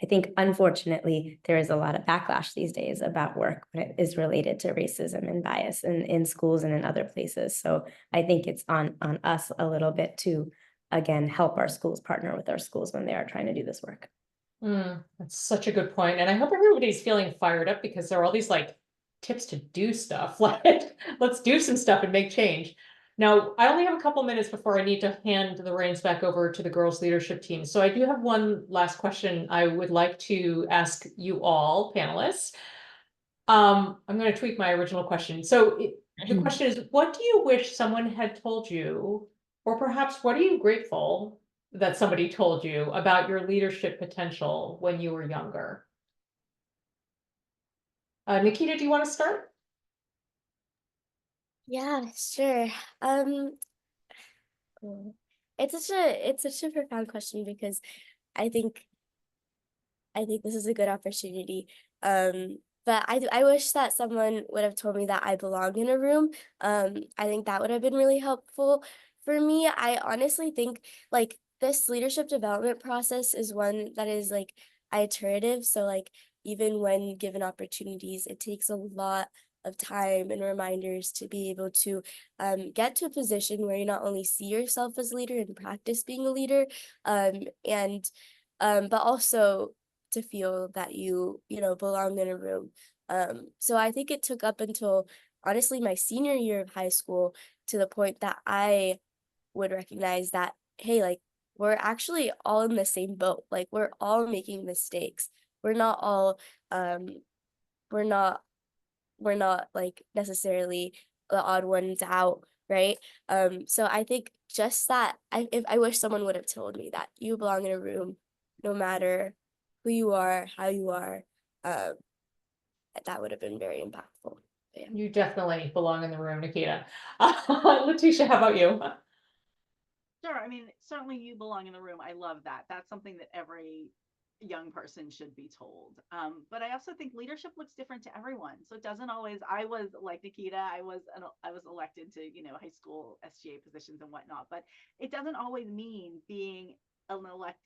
I think, unfortunately, there is a lot of backlash these days about work when it is related to racism and bias in schools and in other places. So I think it's on us a little bit to, again, help our schools partner with our schools when they are trying to do this work. That's such a good point. And I hope everybody's feeling fired up because there are all these like tips to do stuff. Like, let's do some stuff and make change. Now, I only have a couple minutes before I need to hand the reins back over to the girls' leadership team. So I do have one last question I would like to ask you all panelists. I'm going to tweak my original question. So the question is, what do you wish someone had told you, or perhaps what are you grateful that somebody told you about your leadership potential when you were younger? Nikita, do you want to start? Yeah, sure. It's such a profound question because I think this is a good opportunity. But I wish that someone would have told me that I belong in a room. I think that would have been really helpful for me. I honestly think like this leadership development process is one that is like iterative. So like even when given opportunities, it takes a lot of time and reminders to be able to get to a position where you not only see yourself as a leader and practice being a leader, but also to feel that you belong in a room. So I think it took up until honestly my senior year of high school to the point that I would recognize that, hey, like we're actually all in the same boat. Like we're all making mistakes. We're not all we're not like necessarily the odd ones out, right? So I think just that I wish someone would have told me that you belong in a room no matter who you are, how you are, that would have been very impactful. Yeah. You definitely belong in the room, Nikita. Leticia, how about you? Sure. I mean, certainly you belong in the room. I love that. That's something that every young person should be told. But I also think leadership looks different to everyone. So it doesn't always, I was like Nikita, I was elected to, high school SGA positions and whatnot, but it doesn't always mean being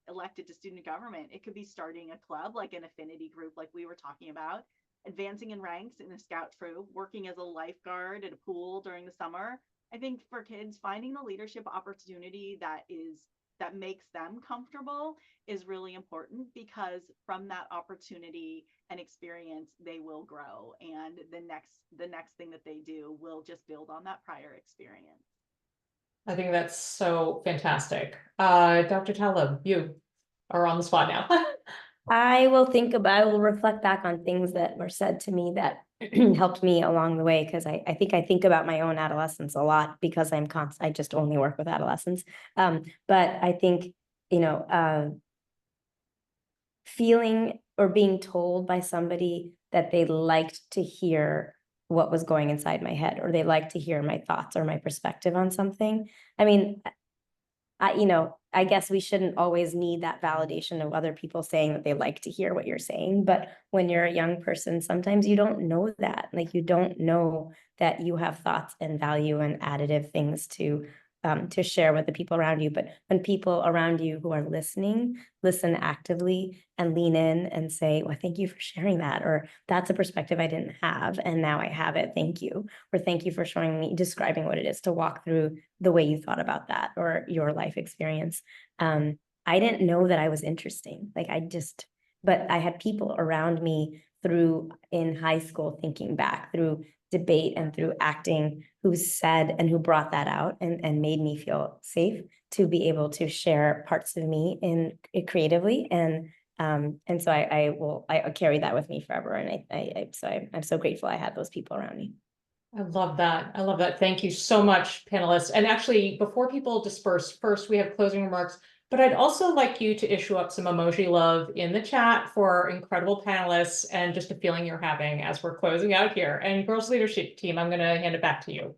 elected to student government. It could be starting a club, like an affinity group, like we were talking about, advancing in ranks in a scout troop, working as a lifeguard at a pool during the summer. I think for kids, finding the leadership opportunity that makes them comfortable is really important, because from that opportunity and experience, they will grow, and the next thing that they do will just build on that prior experience. I think that's so fantastic. Dr. Talib, you are on the spot now. I will reflect back on things that were said to me that helped me along the way, because I think about my own adolescence a lot because I just only work with adolescents. But I think, feeling or being told by somebody that they liked to hear what was going inside my head, or they liked to hear my thoughts or my perspective on something. I mean, I guess we shouldn't always need that validation of other people saying that they like to hear what you're saying. But when you're a young person, sometimes you don't know that. Like, you don't know that you have thoughts and value and additive things to share with the people around you. But when people around you who are listening, listen actively and lean in and say, well, thank you for sharing that, or that's a perspective I didn't have, and now I have it, thank you. Or thank you for describing what it is to walk through the way you thought about that or your life experience. I didn't know that I was interesting. But I had people around me in high school, thinking back through debate and through acting, who said and who brought that out and made me feel safe to be able to share parts of me creatively. And so I carry that with me forever. And I'm so grateful I had those people around me. I love that. I love that. Thank you so much, panelists. And actually, before people disperse, first we have closing remarks, but I'd also like you to issue up some emoji love in the chat for our incredible panelists and just a feeling you're having as we're closing out here. And girls leadership team, I'm going to hand it back to you.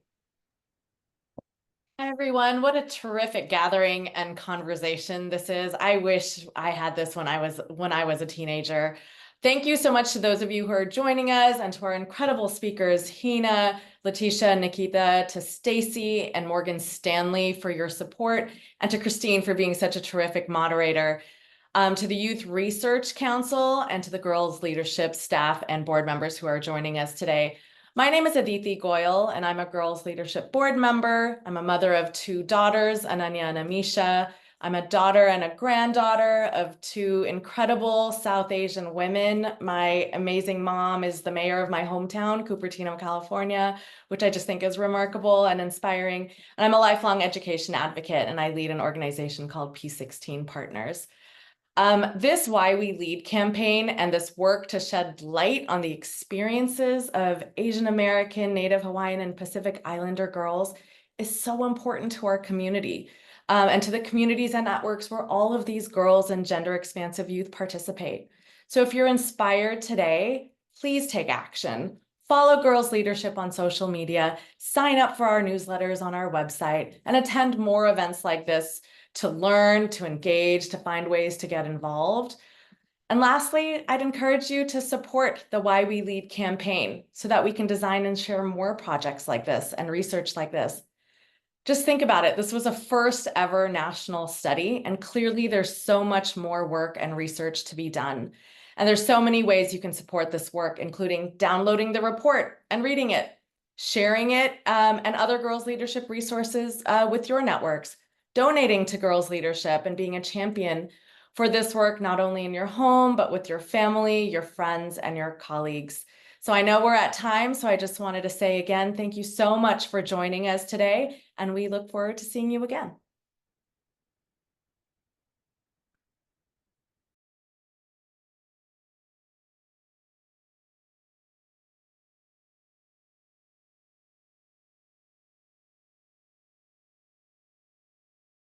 Hi, everyone. What a terrific gathering and conversation this is. I wish I had this when I was a teenager. Thank you so much to those of you who are joining us and to our incredible speakers, Hina, Leticia, Nikita, to Stacie and Morgan Stanley for your support, and to Christine for being such a terrific moderator, to the Youth Research Council, and to the Girls Leadership staff and board members who are joining us today. My name is Aditi Goel, and I'm a Girls Leadership board member. I'm a mother of 2 daughters, Ananya and Amisha. I'm a daughter and a granddaughter of 2 incredible South Asian women. My amazing mom is the mayor of my hometown, Cupertino, California, which I just think is remarkable and inspiring. And I'm a lifelong education advocate, and I lead an organization called P16 Partners. This Why We Lead campaign and this work to shed light on the experiences of Asian American, Native Hawaiian, and Pacific Islander girls is so important to our community. And to the communities and networks where all of these girls and gender-expansive youth participate. So if you're inspired today, please take action. Follow Girls Leadership on social media, sign up for our newsletters on our website, and attend more events like this to learn, to engage, to find ways to get involved. And lastly, I'd encourage you to support the Why We Lead campaign so that we can design and share more projects like this and research like this. Just think about it. This was a first ever national study, and clearly there's so much more work and research to be done. And there's so many ways you can support this work, including downloading the report and reading it, sharing it, and other girls leadership resources with your networks, donating to Girls Leadership and being a champion for this work, not only in your home, but with your family, your friends, and your colleagues. So I know we're at time, so I just wanted to say again, thank you so much for joining us today, and we look forward to seeing you again.